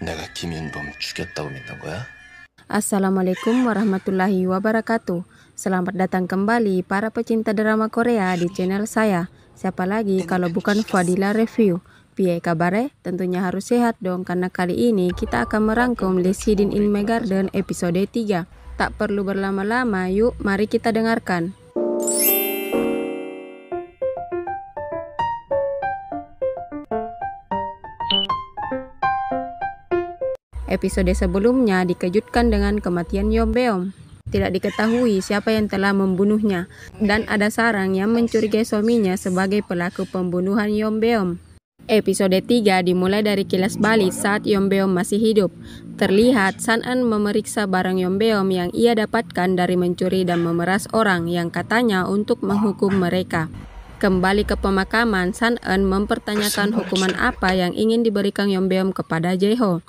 내가 김윤범 죽였다고 믿는 거야? Assalamualaikum warahmatullahi wabarakatuh. Selamat datang kembali para pecinta drama Korea di channel saya. Siapa lagi kalau bukan Fadila Review. Piye kabare? Tentunya harus sehat dong, karena kali ini kita akan merangkum List Hidden in My Garden episode 3. Tak perlu berlama-lama, yuk mari kita dengarkan. Episode sebelumnya dikejutkan dengan kematian Yombeom. Tidak diketahui siapa yang telah membunuhnya, dan ada sarang yang mencurigai suaminya sebagai pelaku pembunuhan Yombeom. Episode 3 dimulai dari kilas balik saat Yombeom masih hidup. Terlihat San-eun memeriksa barang Yombeom yang ia dapatkan dari mencuri dan memeras orang yang katanya untuk menghukum mereka. Kembali ke pemakaman, San-eun mempertanyakan hukuman apa yang ingin diberikan Yombeom kepada Jae-ho.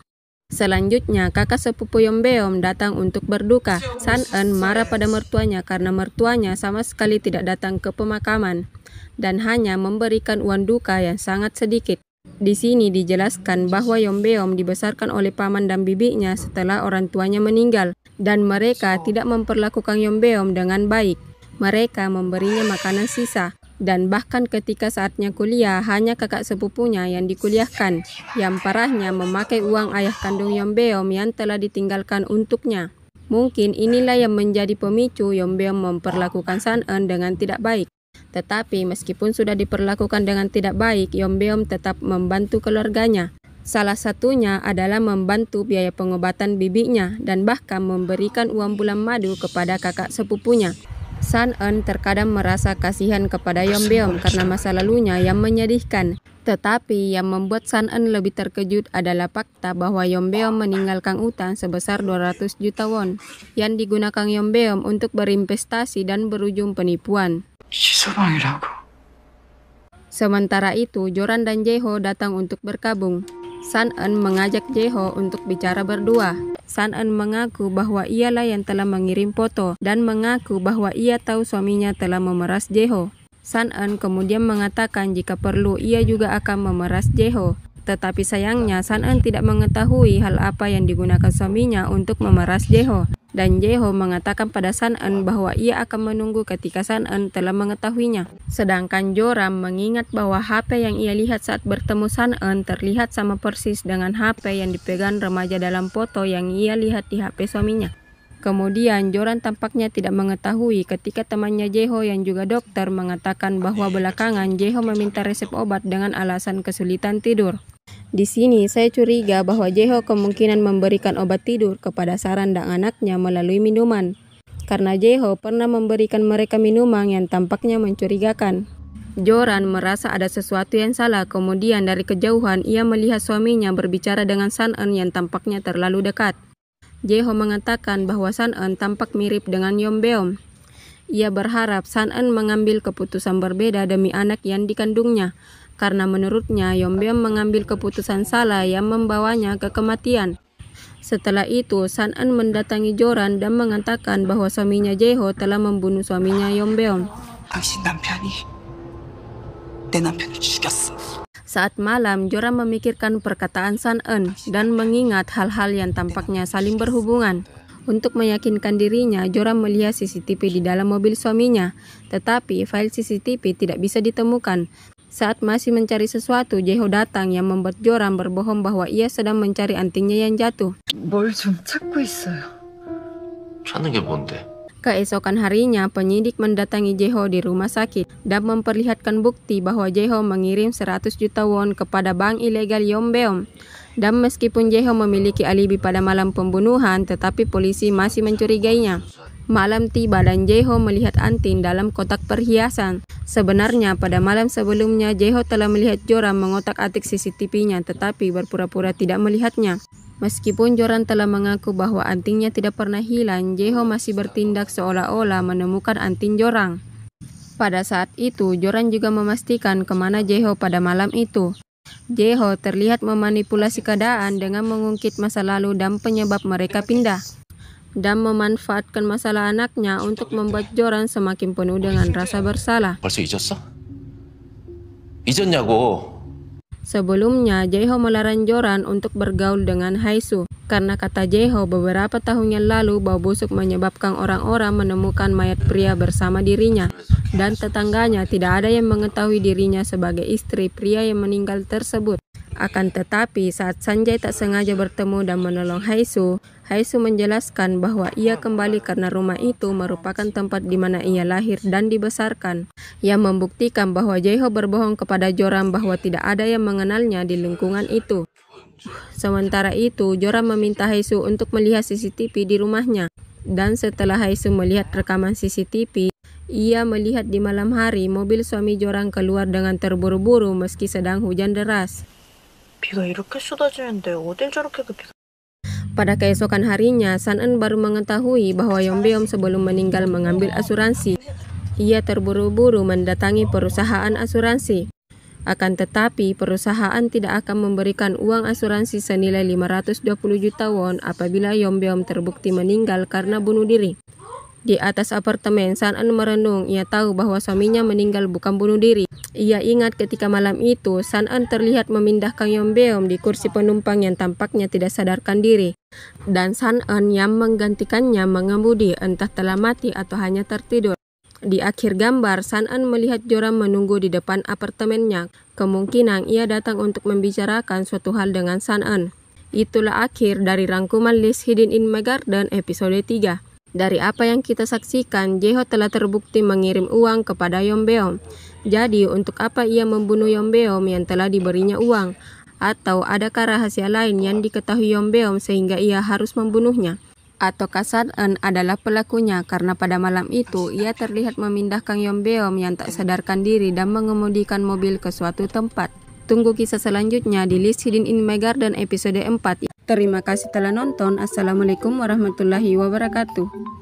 Selanjutnya, kakak sepupu Yombeom datang untuk berduka. San-eun marah pada mertuanya karena mertuanya sama sekali tidak datang ke pemakaman dan hanya memberikan uang duka yang sangat sedikit. Di sini dijelaskan bahwa Yombeom dibesarkan oleh paman dan bibinya setelah orang tuanya meninggal, dan mereka tidak memperlakukan Yombeom dengan baik. Mereka memberinya makanan sisa, dan bahkan ketika saatnya kuliah, hanya kakak sepupunya yang dikuliahkan. Yang parahnya memakai uang ayah kandung Yombeom yang telah ditinggalkan untuknya. Mungkin inilah yang menjadi pemicu Yombeom memperlakukan San-eun dengan tidak baik. Tetapi meskipun sudah diperlakukan dengan tidak baik, Yombeom tetap membantu keluarganya. Salah satunya adalah membantu biaya pengobatan bibinya dan bahkan memberikan uang bulan madu kepada kakak sepupunya. San-eun terkadang merasa kasihan kepada Yombeom karena masa lalunya yang menyedihkan. Tetapi yang membuat San-eun lebih terkejut adalah fakta bahwa Yombeom meninggalkan utang sebesar 200 juta won yang digunakan Yombeom untuk berinvestasi dan berujung penipuan. Sementara itu, Joran dan Jae-ho datang untuk berkabung. San-eun mengajak Jae-ho untuk bicara berdua. San-eun mengaku bahwa ialah yang telah mengirim foto dan mengaku bahwa ia tahu suaminya telah memeras Jae-ho. San-eun kemudian mengatakan jika perlu ia juga akan memeras Jae-ho. Tetapi sayangnya San-eun tidak mengetahui hal apa yang digunakan suaminya untuk memeras Jae-ho. Dan Jae-ho mengatakan pada San-eun bahwa ia akan menunggu ketika San-eun telah mengetahuinya. Sedangkan Joran mengingat bahwa HP yang ia lihat saat bertemu San-eun terlihat sama persis dengan HP yang dipegang remaja dalam foto yang ia lihat di HP suaminya. Kemudian Joran tampaknya tidak mengetahui ketika temannya Jae-ho yang juga dokter mengatakan bahwa belakangan Jae-ho meminta resep obat dengan alasan kesulitan tidur. Di sini saya curiga bahwa Jae-ho kemungkinan memberikan obat tidur kepada Saran dan anaknya melalui minuman, karena Jae-ho pernah memberikan mereka minuman yang tampaknya mencurigakan. Joran merasa ada sesuatu yang salah, kemudian dari kejauhan ia melihat suaminya berbicara dengan San-eun yang tampaknya terlalu dekat. Jae-ho mengatakan bahwa San-eun tampak mirip dengan Yombeom. Ia berharap San-eun mengambil keputusan berbeda demi anak yang dikandungnya, karena menurutnya Yombeom mengambil keputusan salah yang membawanya ke kematian. Setelah itu, San-eun mendatangi Joran dan mengatakan bahwa suaminya Jae-ho telah membunuh suaminya Yombeom. Saat malam, Joran memikirkan perkataan San-eun dan mengingat hal-hal yang tampaknya saling berhubungan. Untuk meyakinkan dirinya, Joran melihat CCTV di dalam mobil suaminya, tetapi file CCTV tidak bisa ditemukan. Saat masih mencari sesuatu, Jae-ho datang yang membuat Joran berbohong bahwa ia sedang mencari antingnya yang jatuh. 찾는 게 뭔데? Keesokan harinya, penyidik mendatangi Jae-ho di rumah sakit dan memperlihatkan bukti bahwa Jae-ho mengirim 100 juta won kepada bank ilegal Yombeom. Dan meskipun Jae-ho memiliki alibi pada malam pembunuhan, tetapi polisi masih mencurigainya. Malam tiba dan Jae-ho melihat anting dalam kotak perhiasan. Sebenarnya pada malam sebelumnya Jae-ho telah melihat Joran mengotak-atik CCTV-nya, tetapi berpura-pura tidak melihatnya. Meskipun Joran telah mengaku bahwa antingnya tidak pernah hilang, Jae-ho masih bertindak seolah-olah menemukan anting Joran. Pada saat itu, Joran juga memastikan kemana Jae-ho pada malam itu. Jae-ho terlihat memanipulasi keadaan dengan mengungkit masa lalu dan penyebab mereka pindah, dan memanfaatkan masalah anaknya untuk membuat Joran semakin penuh dengan rasa bersalah. 벌써 잊었어? 잊었냐고? Sebelumnya, Jae-ho melarang Joran untuk bergaul dengan Hae-soo karena kata Jae-ho beberapa tahun yang lalu bau busuk menyebabkan orang-orang menemukan mayat pria bersama dirinya dan tetangganya tidak ada yang mengetahui dirinya sebagai istri pria yang meninggal tersebut. Akan tetapi saat Sanjay tak sengaja bertemu dan menolong Hae-soo, Hae-soo menjelaskan bahwa ia kembali karena rumah itu merupakan tempat di mana ia lahir dan dibesarkan, yang membuktikan bahwa Jae-ho berbohong kepada Joran bahwa tidak ada yang mengenalnya di lingkungan itu. Sementara itu, Joran meminta Hae-soo untuk melihat CCTV di rumahnya, dan setelah Hae-soo melihat rekaman CCTV, ia melihat di malam hari mobil suami Joran keluar dengan terburu-buru meski sedang hujan deras. 비가 이렇게 쏟아지는데 어딜 저렇게 급히 Pada keesokan harinya, San-eun baru mengetahui bahwa Yonbeom sebelum meninggal mengambil asuransi. Ia terburu-buru mendatangi perusahaan asuransi. Akan tetapi, perusahaan tidak akan memberikan uang asuransi senilai 520 juta won apabila Yonbeom terbukti meninggal karena bunuh diri. Di atas apartemen, San-eun merenung. Ia tahu bahwa suaminya meninggal bukan bunuh diri. Ia ingat ketika malam itu, San-eun terlihat memindahkan Yonbeom di kursi penumpang yang tampaknya tidak sadarkan diri. Dan San-eun yang menggantikannya mengemudi, entah telah mati atau hanya tertidur. Di akhir gambar, San-eun melihat Joran menunggu di depan apartemennya. Kemungkinan ia datang untuk membicarakan suatu hal dengan San-eun. Itulah akhir dari rangkuman list Hidden in My Garden episode 3. Dari apa yang kita saksikan, Jae-ho telah terbukti mengirim uang kepada Yonbeom. Jadi, untuk apa ia membunuh Yonbeom yang telah diberinya uang? Atau adakah rahasia lain yang diketahui Yonbeom sehingga ia harus membunuhnya? Ataukah San-eun adalah pelakunya karena pada malam itu ia terlihat memindahkan Yonbeom yang tak sadarkan diri dan mengemudikan mobil ke suatu tempat? Tunggu kisah selanjutnya di list Hidden in My Garden episode 4. Terima kasih telah nonton. Assalamualaikum warahmatullahi wabarakatuh.